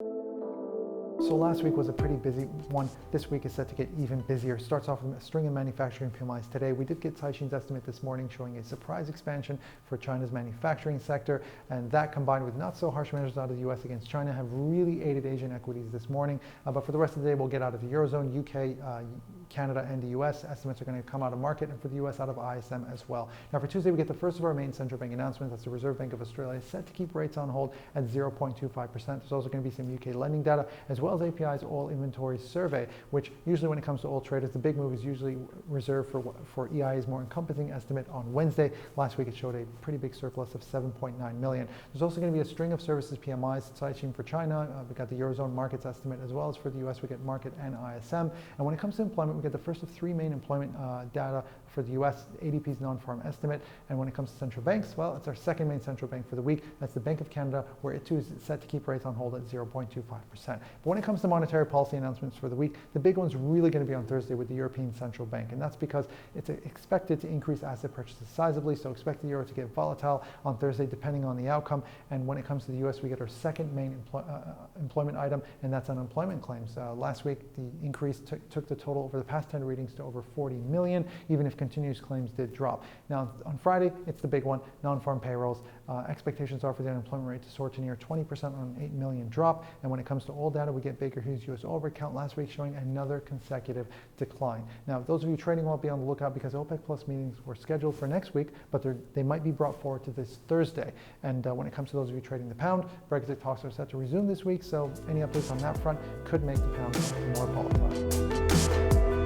So last week was a pretty busy one. This week is set to get even busier. Starts off with a string of manufacturing PMIs today. We did get Caixin's estimate this morning showing a surprise expansion for China's manufacturing sector, and that combined with not so harsh measures out of the US against China have really aided Asian equities this morning. But for the rest of the day, we'll get out of the Eurozone, UK, Canada, and the US. Estimates are going to come out of market, and for the US out of ISM as well. Now for Tuesday, we get the first of our main central bank announcements. That's the Reserve Bank of Australia, set to keep rates on hold at 0.25%. There's also going to be some UK lending data, as well as API's oil inventory survey, which usually when it comes to oil traders, the big move is usually reserved for EIA's more encompassing estimate on Wednesday. Last week, it showed a pretty big surplus of 7.9 million. There's also going to be a string of services PMIs, Caixin for China. We got the Eurozone markets estimate, as well as for the US, we get market and ISM. And when it comes to employment, we get the first of three main employment data for the US, ADP's non-farm estimate. And when it comes to central banks, well, it's our second main central bank for the week. That's the Bank of Canada, where it too is set to keep rates on hold at 0.25%. But when it comes to monetary policy announcements for the week, the big one's really going to be on Thursday with the European Central Bank. And that's because it's expected to increase asset purchases sizably. So expect the euro to get volatile on Thursday, depending on the outcome. And when it comes to the US, we get our second main employment item, and that's unemployment claims. Last week, the increase took the total over the past 10 readings to over 40 million, even if continuous claims did drop. Now, on Friday, it's the big one, non-farm payrolls. Expectations are for the unemployment rate to soar to near 20% on an 8 million drop. And when it comes to oil data, we get Baker Hughes US oil rig count last week showing another consecutive decline. Now, those of you trading will be on the lookout because OPEC Plus meetings were scheduled for next week, but they might be brought forward to this Thursday. And when it comes to those of you trading the pound, Brexit talks are set to resume this week, so any updates on that front could make the pound more volatile.